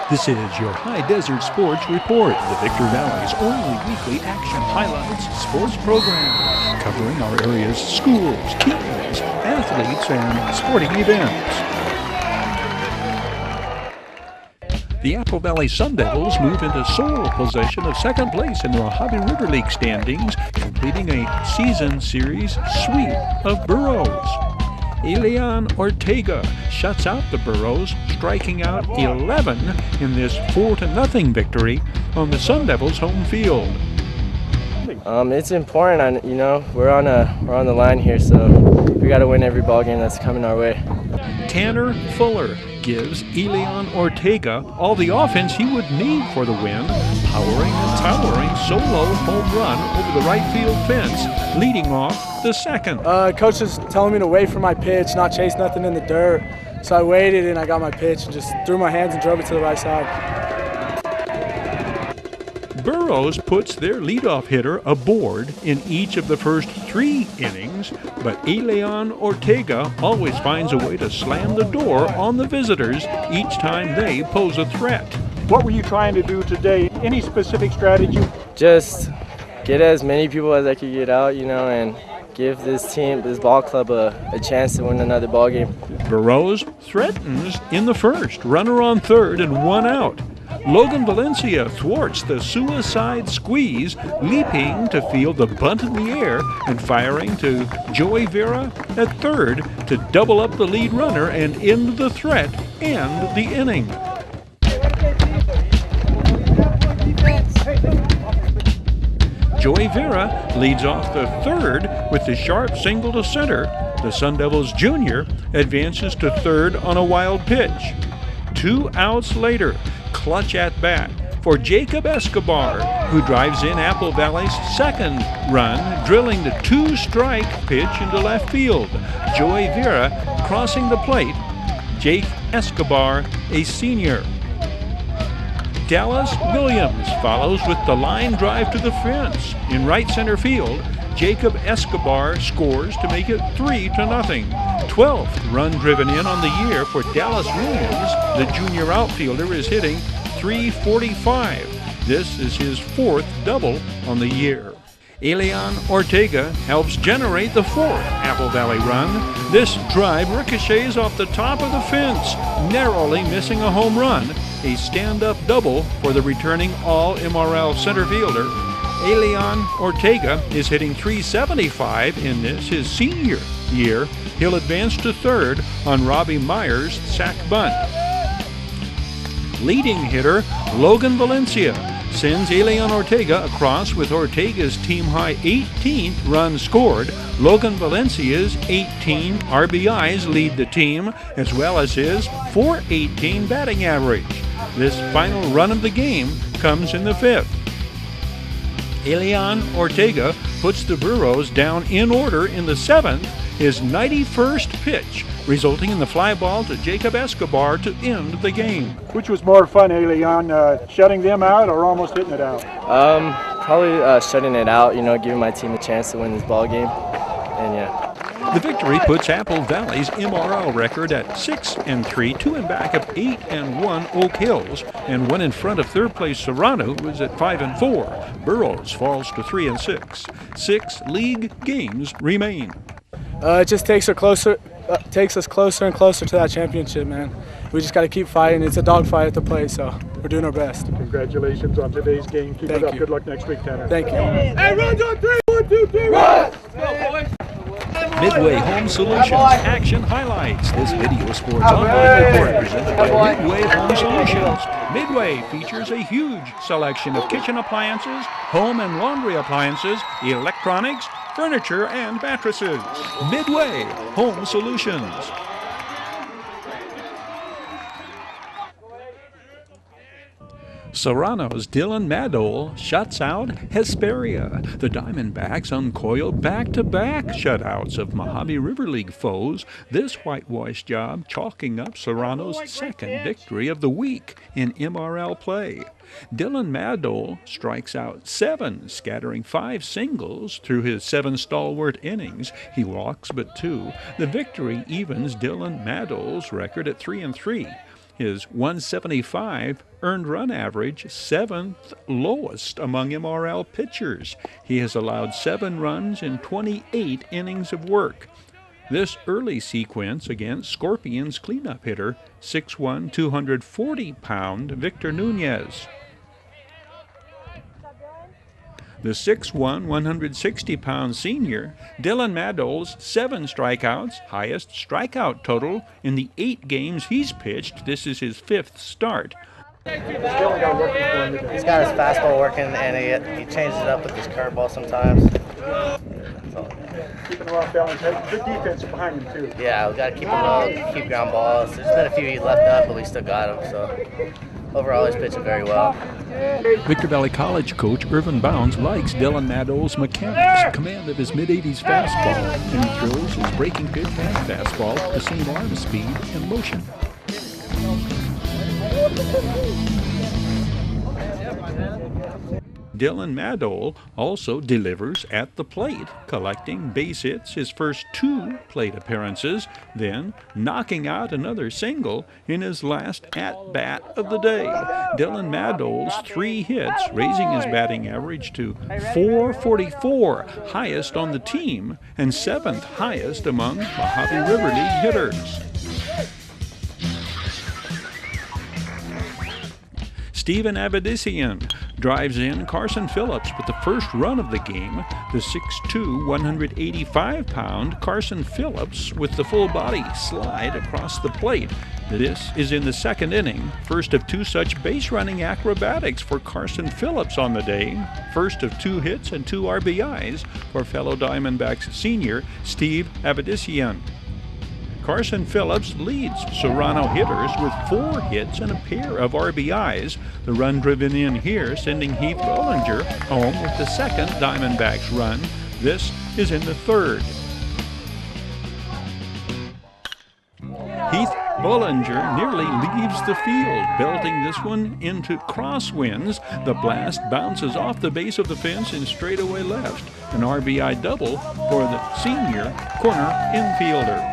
This is your High Desert Sports Report, the Victor Valley's only weekly action highlights sports program, covering our area's schools, teams, athletes, and sporting events. The Apple Valley Sun Devils move into sole possession of second place in the Mojave River League standings, completing a season series sweep of Burros. Elian Ortega shuts out the Burros, striking out 11 in this 4-0 victory on the Sun Devils' home field. It's important, we're on the line here, so we got to win every ball game that's coming our way. Tanner Fuller gives Elian Ortega all the offense he would need for the win, powering a towering solo home run over the right field fence, leading off the second. Coach was telling me to wait for my pitch, not chase nothing in the dirt. So I waited and I got my pitch and just threw my hands and drove it to the right side. Burros puts their leadoff hitter aboard in each of the first 3 innings, but Elian Ortega always finds a way to slam the door on the visitors each time they pose a threat. What were you trying to do today? Any specific strategy? Just get as many people as I could get out, and give this ball club a chance to win another ball game. Burros threatens in the first, runner on third and 1 out. Logan Valencia thwarts the suicide squeeze, leaping to field the bunt in the air and firing to Joey Vera at third to double up the lead runner and end the threat and the inning. Joey Vera leads off the third with the sharp single to center. The Sun Devils junior advances to third on a wild pitch. 2 outs later, clutch at bat for Jacob Escobar, who drives in Apple Valley's second run, drilling the 2-strike pitch into left field. Joey Vera crossing the plate. Jake Escobar, a senior. Dallas Williams follows with the line drive to the fence. In right center field, Jacob Escobar scores to make it 3-0. 12th run driven in on the year for Dallas Williams. The junior outfielder is hitting .345. This is his 4th double on the year. Elian Ortega helps generate the 4th Apple Valley run. This drive ricochets off the top of the fence, narrowly missing a home run. A stand-up double for the returning All-MRL center fielder. Elian Ortega is hitting .375 in this, his senior year. He'll advance to third on Robbie Myers' sac bunt. Leading hitter Logan Valencia sends Elian Ortega across with Ortega's team-high 18th run scored. Logan Valencia's 18 RBIs lead the team, as well as his .418 batting average. This final run of the game comes in the 5th. Elian Ortega puts the Burros down in order in the 7th, his 91st pitch, resulting in the fly ball to Jacob Escobar to end the game. Which was more fun, Elian, shutting them out or almost hitting it out? Probably shutting it out, giving my team a chance to win this ball game, and yeah. The victory puts Apple Valley's MRL record at 6-3, 2 in back of 8-1 Oak Hills, and 1 in front of third place Serrano, who is at 5-4. Burros falls to 3-6. 6 league games remain. It just takes us closer and closer to that championship, man. We just got to keep fighting. It's a dogfight at the plate, so we're doing our best. Congratulations on today's game. Keep it up. Good luck next week, Tanner. Thank you. Hey, runs on 3, 1, 2, 3, run! Midway Home Solutions Action Highlights. This video sports online report presented by Midway Home Solutions. Midway features a huge selection of kitchen appliances, home and laundry appliances, electronics, furniture, and mattresses. Midway Home Solutions. Serrano's Dylan Madole shuts out Hesperia. The Diamondbacks uncoil back-to-back shutouts of Mojave River League foes. This whitewash job chalking up Serrano's second victory of the week in MRL play. Dylan Madole strikes out 7, scattering 5 singles through his 7 stalwart innings. He walks but 2. The victory evens Dylan Madole's record at 3-3. His 175 earned run average, 7th lowest among MRL pitchers. He has allowed 7 runs in 28 innings of work. This early sequence against Scorpions cleanup hitter, 6'1", 240-pound Victor Nunez. The 6'1", 160-pound senior, Dylan Madole's 7 strikeouts, highest strikeout total in the 8 games he's pitched. This is his 5th start. He's got his fastball working, and he changes it up with his curveball sometimes. Keeping him off balance. Good defense behind him, too. Yeah, we got to keep him low, keep ground balls. There's been a few he left up, but we still got him. So overall, he's pitching very well. Victor Valley College coach Irvin Bounds likes Dylan Madole's mechanics, command of his mid-80s fastball, and he throws his breaking pitch and fastball the same arm speed and motion. Dylan Madole also delivers at the plate, collecting base hits his first 2 plate appearances, then knocking out another single in his last at-bat of the day. Dylan Madole's 3 hits, raising his batting average to .444, highest on the team and 7th highest among Mojave River League hitters. Steven Abedisian drives in Carson Phillips with the first run of the game. The 6'2", 185-pound Carson Phillips with the full body slide across the plate. This is in the 2nd inning, first of 2 such base running acrobatics for Carson Phillips on the day, first of 2 hits and 2 RBIs for fellow Diamondbacks senior Steve Abedisian. Carson Phillips leads Serrano hitters with 4 hits and a pair of RBIs. The run driven in here sending Heath Bollinger home with the 2nd Diamondbacks run. This is in the 3rd. Heath Bollinger nearly leaves the field, belting this one into crosswinds. The blast bounces off the base of the fence in straightaway left. An RBI double for the senior corner infielder.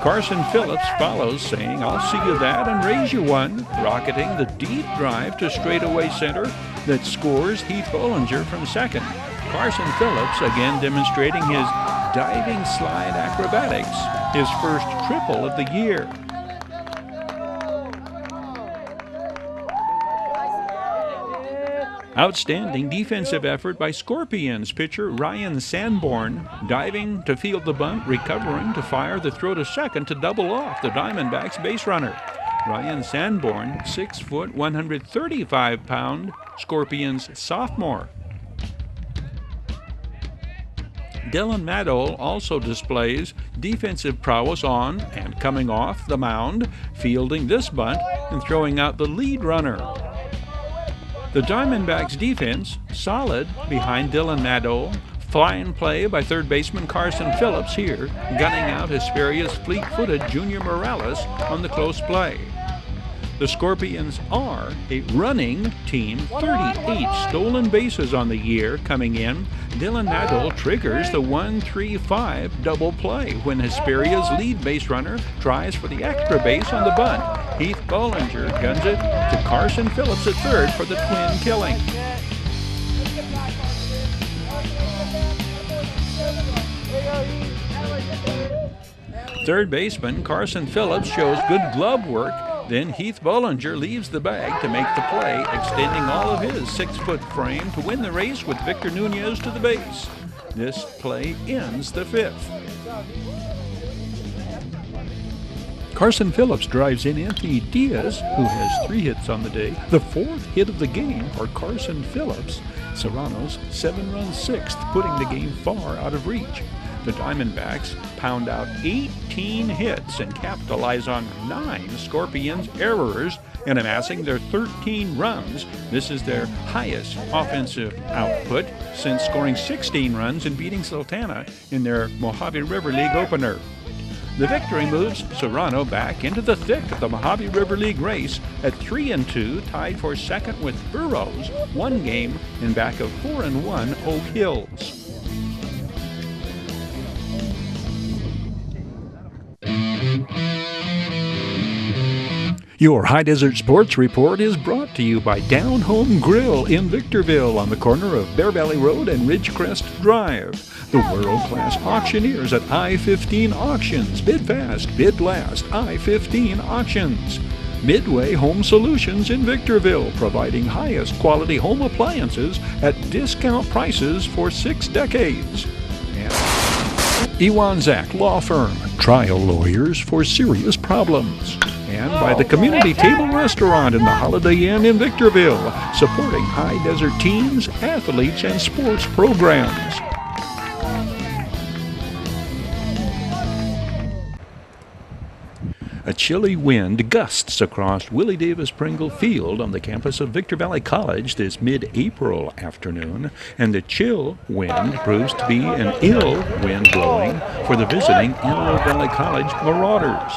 Carson Phillips follows, saying, "I'll see you that and raise you one," rocketing the deep drive to straightaway center that scores Heath Bollinger from 2nd. Carson Phillips again demonstrating his diving slide acrobatics, his first triple of the year. Outstanding defensive effort by Scorpions pitcher Ryan Sanborn, diving to field the bunt, recovering to fire the throw to 2nd to double off the Diamondbacks base runner. Ryan Sanborn, 6', 135-pound Scorpions sophomore. Dylan Madole also displays defensive prowess on and coming off the mound, fielding this bunt and throwing out the lead runner. The Diamondbacks defense solid behind Dylan Madole. Fine play by 3rd baseman Carson Phillips here, gunning out Hesperia's fleet-footed Junior Morales on the close play. The Scorpions are a running team, 38 stolen bases on the year coming in. Dylan Madole triggers the 1-3-5 double play when Hesperia's lead base runner tries for the extra base on the bunt. Heath Bollinger guns it to Carson Phillips at 3rd for the twin killing. Third baseman Carson Phillips shows good glove work. Then Heath Bollinger leaves the bag to make the play, extending all of his 6-foot frame to win the race with Victor Nunez to the base. This play ends the 5th. Carson Phillips drives in Anthony Diaz, who has 3 hits on the day. The 4th hit of the game for Carson Phillips, Serrano's 7-run 6th, putting the game far out of reach. The Diamondbacks pound out 18 hits and capitalize on 9 Scorpions errors and amassing their 13 runs. This is their highest offensive output since scoring 16 runs and beating Sultana in their Mojave River League opener. The victory moves Serrano back into the thick of the Mojave River League race at 3-2, tied for 2nd with Burroughs, 1 game in back of 4-1 Oak Hills. Your High Desert Sports Report is brought to you by Down Home Grill in Victorville on the corner of Bear Valley Road and Ridgecrest Drive. The world-class auctioneers at I-15 Auctions. Bid fast, bid last. I-15 Auctions. Midway Home Solutions in Victorville, providing highest quality home appliances at discount prices for 6 decades. And Ewan Zach Law Firm, trial lawyers for serious problems. And by the Community Table Restaurant in the Holiday Inn in Victorville, supporting High Desert teams, athletes, and sports programs. A chilly wind gusts across Willie Davis Pringle Field on the campus of Victor Valley College this mid-April afternoon, and the chill wind proves to be an ill wind blowing for the visiting Antelope Valley College Marauders.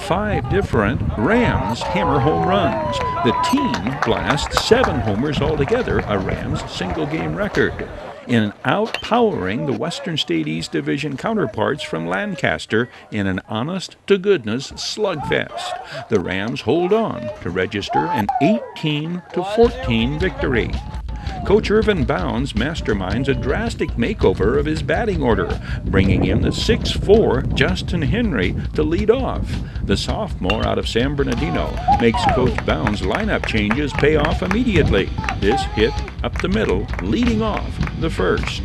5 different Rams hammer home runs. The team blasts 7 homers altogether, a Rams single-game record, in outpowering the Western State East Division counterparts from Lancaster in an honest-to-goodness slugfest. The Rams hold on to register an 18-14 victory. Coach Irvin Bounds masterminds a drastic makeover of his batting order, bringing in the 6'4" Justin Henry to lead off. The sophomore out of San Bernardino makes Coach Bounds' lineup changes pay off immediately. This hit up the middle, leading off the first.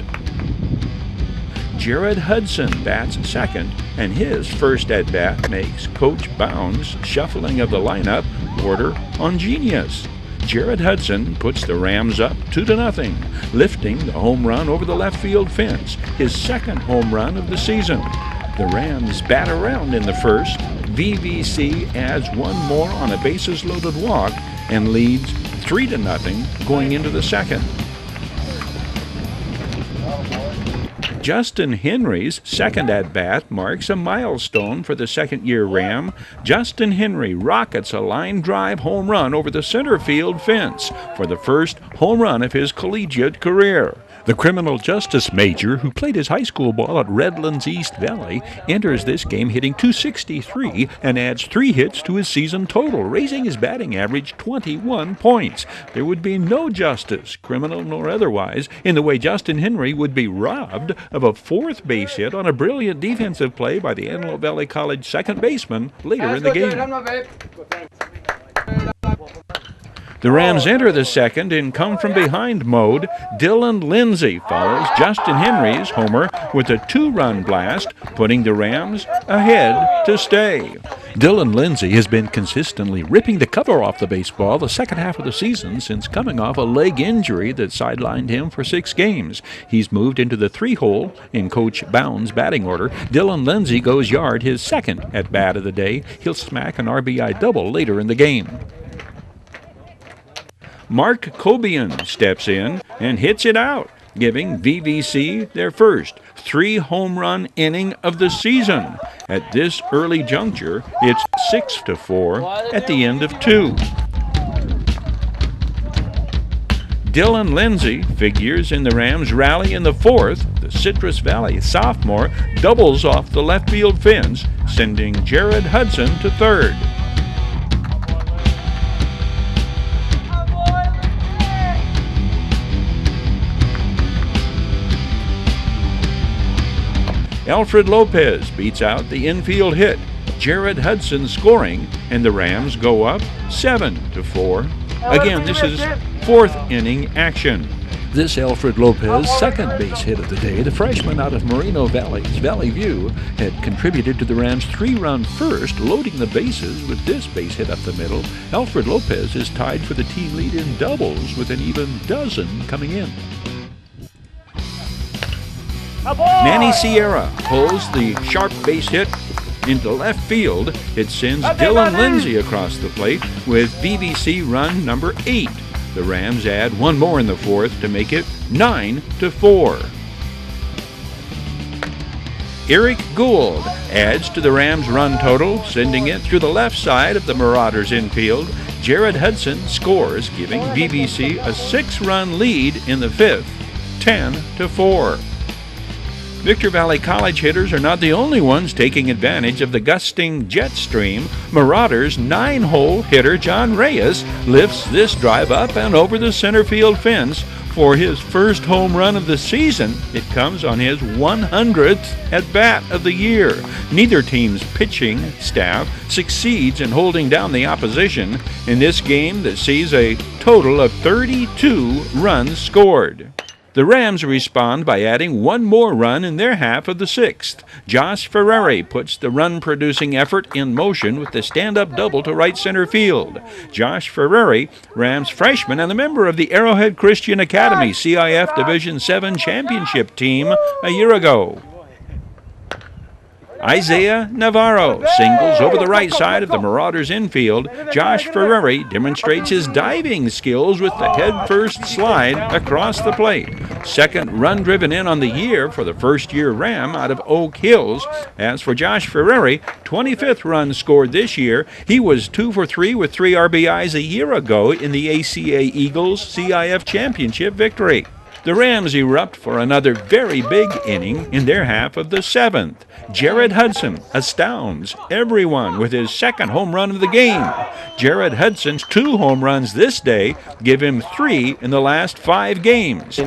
Jared Hudson bats second, and his first at-bat makes Coach Bounds' shuffling of the lineup order on genius. Jared Hudson puts the Rams up 2-0, lifting the home run over the left field fence, his second home run of the season. The Rams bat around in the first. VVC adds one more on a bases-loaded walk and leads 3-0 going into the second. Justin Henry's second at-bat marks a milestone for the second-year Ram. Justin Henry rockets a line drive home run over the center field fence for the first home run of his collegiate career. The criminal justice major, who played his high school ball at Redlands East Valley, enters this game hitting .263 and adds 3 hits to his season total, raising his batting average 21 points. There would be no justice, criminal nor otherwise, in the way Justin Henry would be robbed of a 4th base hit on a brilliant defensive play by the Antelope Valley College second baseman later in the game. The Rams enter the second in come-from-behind mode. Dylan Lindsay follows Justin Henry's homer with a 2-run blast, putting the Rams ahead to stay. Dylan Lindsay has been consistently ripping the cover off the baseball the second half of the season since coming off a leg injury that sidelined him for 6 games. He's moved into the 3-hole in Coach Bounds' batting order. Dylan Lindsay goes yard his second at-bat of the day. He'll smack an RBI double later in the game. Mark Cobian steps in and hits it out, giving VVC their first 3-home run inning of the season. At this early juncture, it's 6-4 at the end of 2. Dylan Lindsay figures in the Rams' rally in the 4th. The Citrus Valley sophomore doubles off the left field fence, sending Jared Hudson to 3rd. Alfred Lopez beats out the infield hit. Jared Hudson scoring, and the Rams go up 7-4. Again, this is 4th inning action. This Alfred Lopez second base hit of the day, the freshman out of Moreno Valley's Valley View, had contributed to the Rams' 3-run first, loading the bases with this base hit up the middle. Alfred Lopez is tied for the team lead in doubles with an even dozen coming in. Manny Sierra pulls the sharp base hit into left field. It sends Dylan Lindsay across the plate with VVC run number 8. The Rams add one more in the 4th to make it 9-4. Eric Gould adds to the Rams' run total, sending it through the left side of the Marauders' infield. Jared Hudson scores, giving VVC a 6-run lead in the 5th, 10-4. Victor Valley College hitters are not the only ones taking advantage of the gusting jet stream. Marauders' 9-hole hitter John Reyes lifts this drive up and over the center field fence for his first home run of the season. It comes on his 100th at-bat of the year. Neither team's pitching staff succeeds in holding down the opposition in this game that sees a total of 32 runs scored. The Rams respond by adding one more run in their half of the 6th. Josh Ferrari puts the run-producing effort in motion with the stand-up double to right center field. Josh Ferrari, Rams freshman and a member of the Arrowhead Christian Academy CIF Division VII championship team a year ago. Isaiah Navarro singles over the right side of the Marauders' infield. Josh Ferrari demonstrates his diving skills with the head-first slide across the plate. Second run driven in on the year for the first-year Ram out of Oak Hills. As for Josh Ferrari, 25th run scored this year. He was 2 for 3 with 3 RBIs a year ago in the ACA Eagles CIF championship victory. The Rams erupt for another very big inning in their half of the 7th. Jared Hudson astounds everyone with his second home run of the game. Jared Hudson's 2 home runs this day give him 3 in the last 5 games.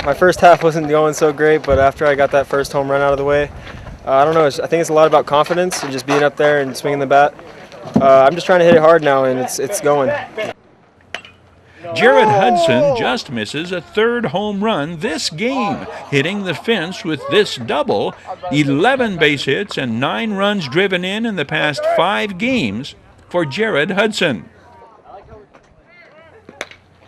My first half wasn't going so great, but after I got that first home run out of the way, I don't know, I think it's a lot about confidence and just being up there and swinging the bat. I'm just trying to hit it hard now, and it's going. Jared Hudson just misses a 3rd home run this game, hitting the fence with this double, 11 base hits and 9 runs driven in the past 5 games for Jared Hudson.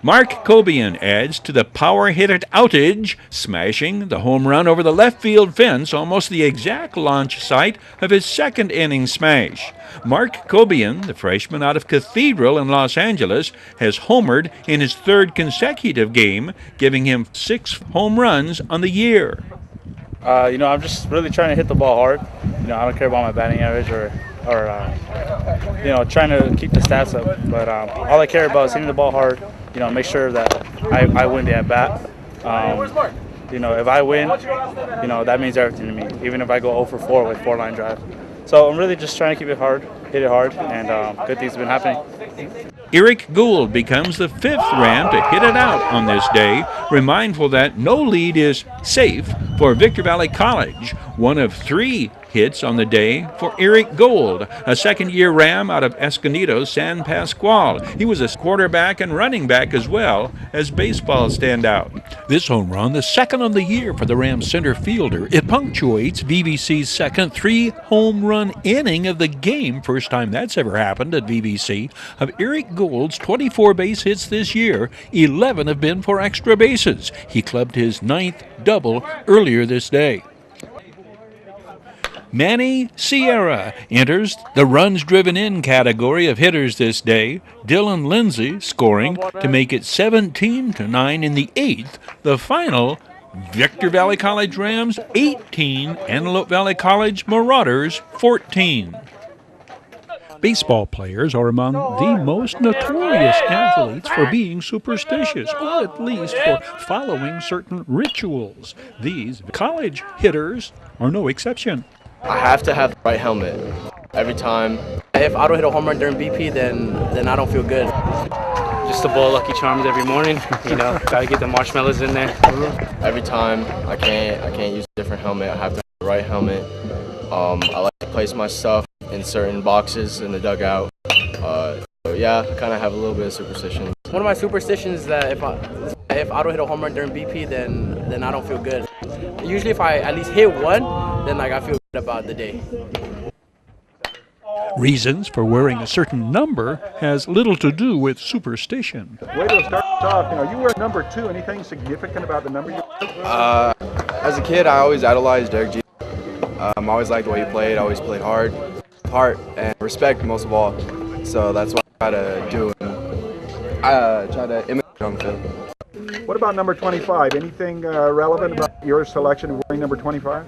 Mark Cobian adds to the power hit at outage, smashing the home run over the left field fence, almost the exact launch site of his 2nd inning smash. Mark Cobian, the freshman out of Cathedral in Los Angeles, has homered in his 3rd consecutive game, giving him 6 home runs on the year. I'm just really trying to hit the ball hard. I don't care about my batting average or trying to keep the stats up. But all I care about is hitting the ball hard. Make sure that I win the at-bat. If I win, that means everything to me, even if I go 0 for 4 with 4-line drive. So I'm really just trying to keep it hard, hit it hard, and good things have been happening. Eric Gould becomes the 5th Ram to hit it out on this day, remindful that no lead is safe for Victor Valley College. 1 of 3 hits on the day for Eric Gould, a 2nd-year Ram out of Escondido, San Pasqual. He was a quarterback and running back as well as baseball standout. This home run, the 2nd on the year for the Rams center fielder, it punctuates VVC's 2nd 3-home run inning of the game, first time that's ever happened at VVC. Of Eric Gould's 24 base hits this year, 11 have been for extra bases. He clubbed his 9th double earlier this day. Manny Sierra enters the runs driven in category of hitters this day. Dylan Lindsay scoring to make it 17-9 in the 8th. The final, Victor Valley College Rams 18, Antelope Valley College Marauders 14. Baseball players are among the most notorious athletes for being superstitious, or at least for following certain rituals. These college hitters are no exception. I have to have the right helmet every time. If I don't hit a home run during BP, then I don't feel good. Just a bowl of Lucky Charms every morning, gotta get the marshmallows in there. Every time I can't use a different helmet. I have to have the right helmet. I like to place my stuff in certain boxes in the dugout. So yeah, I kind of have a little bit of superstition. One of my superstitions is that if I don't hit a home run during BP, then I don't feel good. Usually if I at least hit one, then I feel good about the day. Reasons for wearing a certain number has little to do with superstition. Way to start off. You wear number 2. Anything significant about the number you wear? As a kid, I always idolized Derek G. I always liked the way he played. I always played hard, heart, and respect most of all. So that's what I try to do. I try to imitate on the field. What about number 25? Anything relevant about your selection of wearing number 25?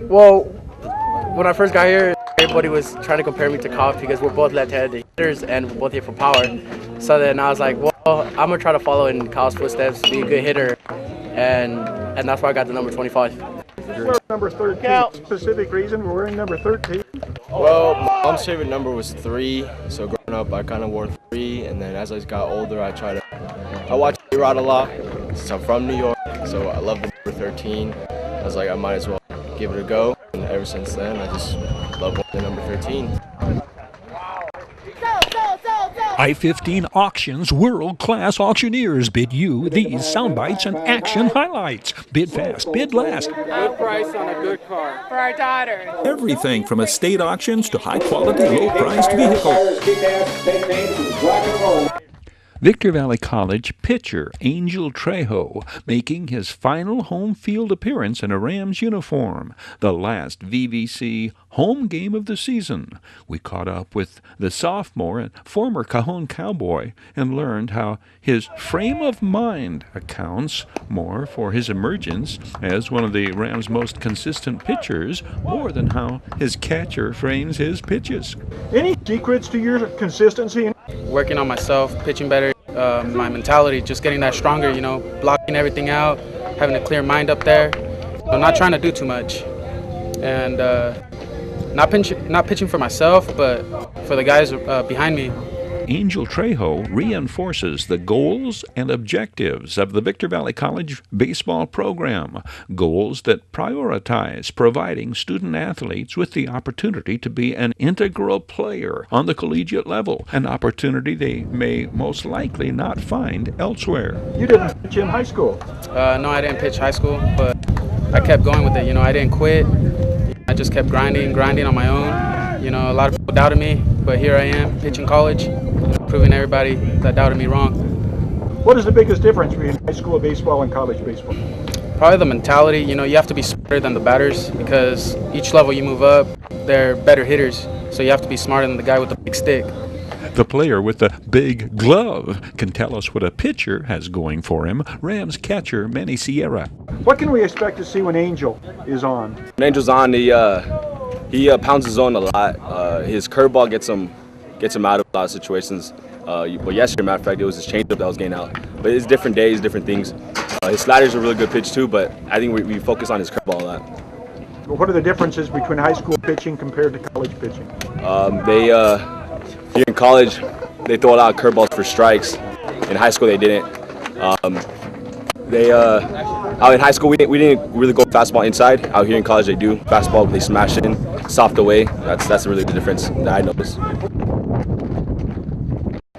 Well, when I first got here, everybody was trying to compare me to Koff because we're both left-handed hitters and we're both here for power. So then I was like, well, I'm going to try to follow in Koff's footsteps, be a good hitter, and and that's why I got the number 25. We're number 13. Specific reason we're wearing number 13? Well, my mom's favorite number was 3, so growing up I kind of wore 3, and then as I got older I watch A-Rod a lot, since I'm from New York, so I love the number 13. I was like, I might as well give it a go, and ever since then I just love wearing the number 13. I-15 Auctions world-class auctioneers bid you these sound bites and action highlights. Bid fast, bid last. Good price on a good car. For our daughter. Everything from estate auctions to high-quality, low-priced vehicles. Victor Valley College pitcher Angel Trejo making his final home field appearance in a Rams uniform, the last VVC home game of the season. We caught up with the sophomore and former Cajon Cowboy and learned how his frame of mind accounts more for his emergence as one of the Rams' most consistent pitchers, more than how his catcher frames his pitches. Any secrets to your consistency? Working on myself, pitching better, my mentality, just getting that stronger, you know, blocking everything out, having a clear mind up there, so not trying to do too much, and not pitching for myself, but for the guys behind me. Angel Trejo reinforces the goals and objectives of the Victor Valley College baseball program, goals that prioritize providing student athletes with the opportunity to be an integral player on the collegiate level, an opportunity they may most likely not find elsewhere. You didn't pitch in high school? No, I didn't pitch high school, but I kept going with it. You know, I didn't quit. I just kept grinding on my own. You know, a lot of people doubted me, but here I am pitching college, proving everybody that doubted me wrong. What is the biggest difference between high school baseball and college baseball? Probably the mentality. You know, you have to be smarter than the batters because each level you move up, they're better hitters. So you have to be smarter than the guy with the big stick. The player with the big glove can tell us what a pitcher has going for him. Rams catcher Manny Sierra. What can we expect to see when Angel is on? When Angel's on, he pounds his zone a lot. His curveball gets him out of a lot of situations. But yesterday, matter of fact, it was his changeup that was getting out. But it's different days, different things. His slider's a really good pitch too, but I think we focus on his curveball a lot. What are the differences between high school pitching compared to college pitching? Here in college, they throw a lot of curveballs for strikes. In high school, they didn't. Out in high school, we didn't really go fastball inside. Out here in college, they do fastball. They smash in, soft away. That's really the difference that I noticed.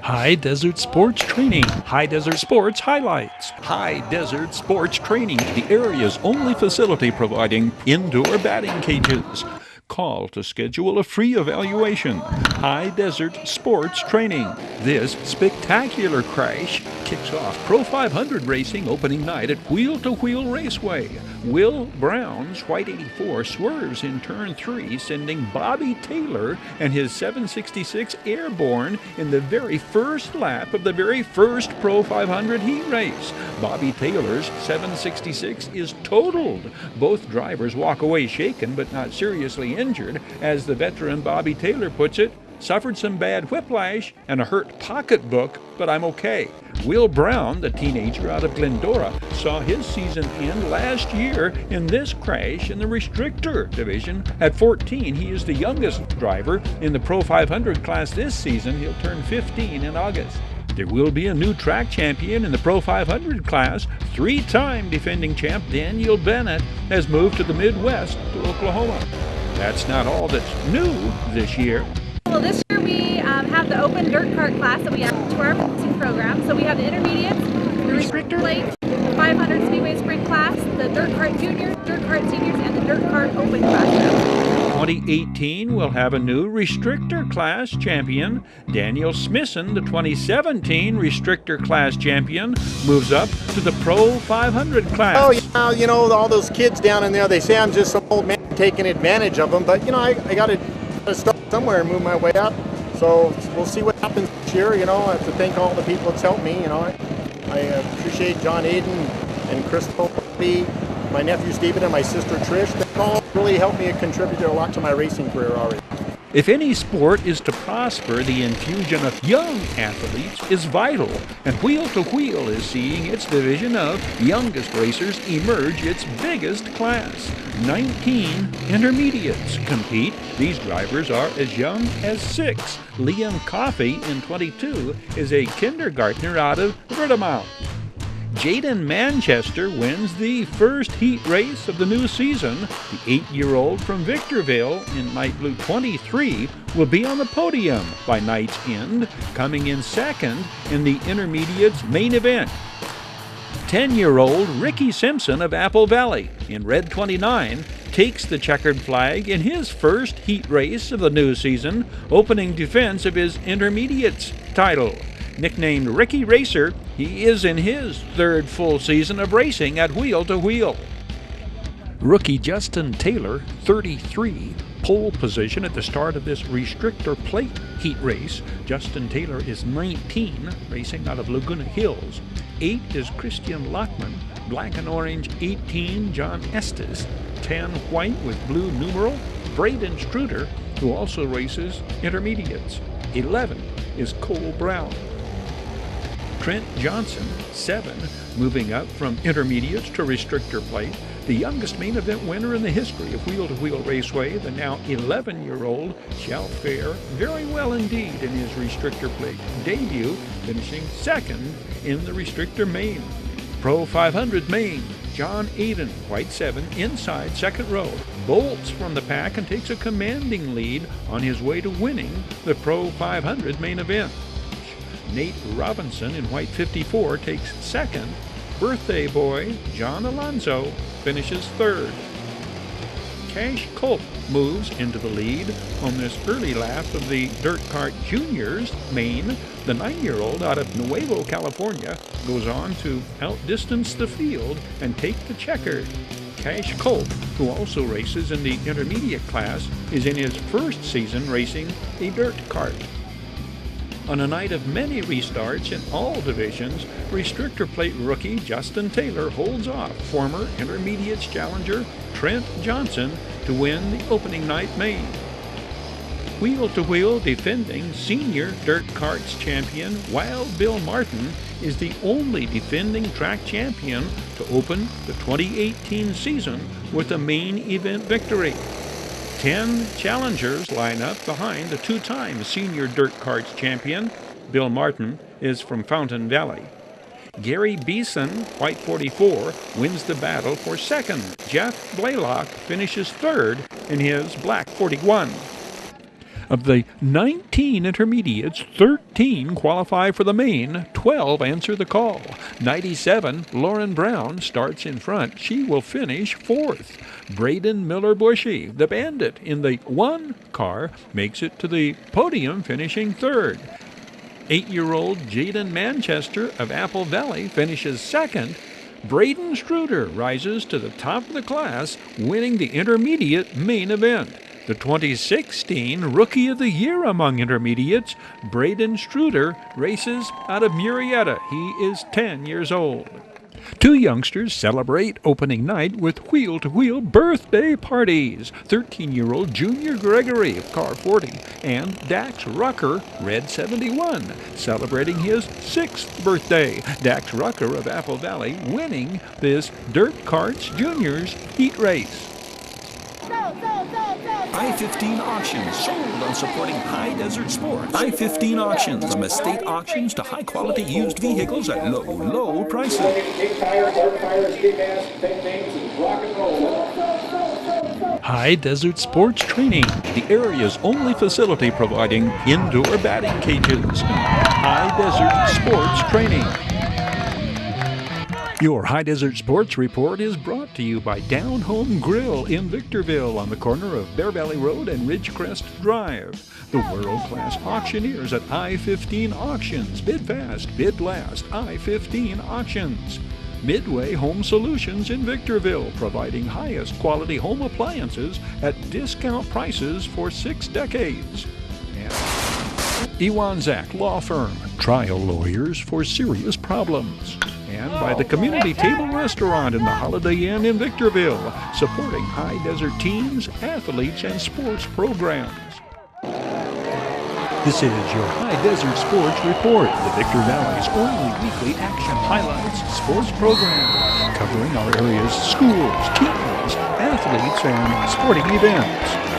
High Desert Sports Training. High Desert Sports Highlights. High Desert Sports Training, the area's only facility providing indoor batting cages. Call to schedule a free evaluation. High Desert Sports Training. This spectacular crash kicks off Pro 500 racing opening night at Wheel to Wheel Raceway. Will Brown's White 84 swerves in turn 3, sending Bobby Taylor and his 766 airborne in the very first lap of the very first Pro 500 heat race. Bobby Taylor's 766 is totaled. Both drivers walk away shaken but not seriously injured. As the veteran Bobby Taylor puts it, suffered some bad whiplash and a hurt pocketbook, but I'm okay. Will Brown, the teenager out of Glendora, saw his season end last year in this crash in the restrictor division. At 14, he is the youngest driver in the Pro 500 class this season. He'll turn 15 in August. There will be a new track champion in the Pro 500 class. 3-time defending champ Daniel Bennett has moved to the Midwest to Oklahoma. That's not all that's new this year. Well, this year we have the open dirt cart class that we add to our racing program. So we have the intermediates, the restrictor late, 500 speedway sprint class, the dirt cart juniors, dirt cart seniors, and the dirt cart open class. 2018 will have a new restrictor class champion. Daniel Smithson, the 2017 restrictor class champion, moves up to the Pro 500 class. Oh, yeah, you know, all those kids down in there, they say I'm just some old man taking advantage of them, but, you know, I got to start somewhere and move my way up. So we'll see what happens this year. You know, I have to thank all the people that's helped me. You know, I appreciate John Aiden and Crystal, my nephew Stephen, and my sister Trish. They all really helped me and contributed a lot to my racing career already. If any sport is to prosper, the infusion of young athletes is vital, and Wheel to Wheel is seeing its division of youngest racers emerge its biggest class. 19 intermediates compete. These drivers are as young as 6. Liam Coffey, in 22, is a kindergartner out of Vertimount. Jaden Manchester wins the first heat race of the new season. The 8-year-old from Victorville in Light Blue 23 will be on the podium by night's end, coming in second in the intermediates main event. 10-year-old Ricky Simpson of Apple Valley in Red 29 takes the checkered flag in his first heat race of the new season, opening defense of his intermediates title. Nicknamed Ricky Racer, he is in his third full season of racing at Wheel to Wheel. Rookie Justin Taylor, 33, pole position at the start of this restrictor plate heat race. Justin Taylor is 19, racing out of Laguna Hills. 8 is Christian Lockman, black and orange 18, John Estes. 10 white with blue numeral, Braden Struder, who also races intermediates. 11 is Cole Brown. Trent Johnson, 7, moving up from intermediates to restrictor plate, the youngest main event winner in the history of Wheel to Wheel Raceway. The now 11-year-old shall fare very well indeed in his restrictor plate debut, finishing second in the restrictor main. Pro 500 main, John Aiden, white 7, inside second row, bolts from the pack and takes a commanding lead on his way to winning the Pro 500 main event. Nate Robinson in white 54 takes second. Birthday boy John Alonso finishes third. Cash Culp moves into the lead on this early lap of the Dirt Kart Juniors main. The 9-year-old out of Nuevo, California, goes on to outdistance the field and take the checkered. Cash Culp, who also races in the intermediate class, is in his first season racing a dirt kart. On a night of many restarts in all divisions, restrictor plate rookie Justin Taylor holds off former intermediates challenger Trent Johnson to win the opening night main. Wheel to Wheel defending senior dirt karts champion Wild Bill Martin is the only defending track champion to open the 2018 season with a main event victory. 10 challengers line up behind the 2-time senior dirt karts champion. Bill Martin is from Fountain Valley. Gary Beeson, white 44, wins the battle for second. Jeff Blaylock finishes third in his black 41. Of the 19 intermediates, 13 qualify for the main, 12 answer the call. 97, Lauren Brown, starts in front. She will finish fourth. Braden Miller-Bushy, the bandit in the 1 car, makes it to the podium, finishing third. 8-year-old Jaden Manchester of Apple Valley finishes second. Braden Struder rises to the top of the class, winning the intermediate main event. The 2016 Rookie of the Year among intermediates, Braden Struder, races out of Murrieta. He is 10 years old. 2 youngsters celebrate opening night with wheel-to-wheel birthday parties. 13-year-old Junior Gregory of Car 40 and Dax Rucker, Red 71, celebrating his 6th birthday. Dax Rucker of Apple Valley winning this Dirt Karts Juniors heat race. I-15 Auctions, sold on supporting High Desert Sports. I-15 Auctions, from estate auctions to high-quality used vehicles at low, low prices. High Desert Sports Training, the area's only facility providing indoor batting cages. High Desert Sports Training. Your High Desert Sports Report is brought to you by Down Home Grill in Victorville on the corner of Bear Valley Road and Ridgecrest Drive. The world-class auctioneers at I-15 Auctions. Bid fast, bid last. I-15 Auctions. Midway Home Solutions in Victorville, providing highest quality home appliances at discount prices for 6 decades. And Ewan Zach Law Firm, trial lawyers for serious problems. And by the Community Table Restaurant in the Holiday Inn in Victorville, supporting High Desert teams, athletes, and sports programs. This is your High Desert Sports Report, the Victor Valley's only weekly action highlights sports program, covering our area's schools, teams, athletes, and sporting events.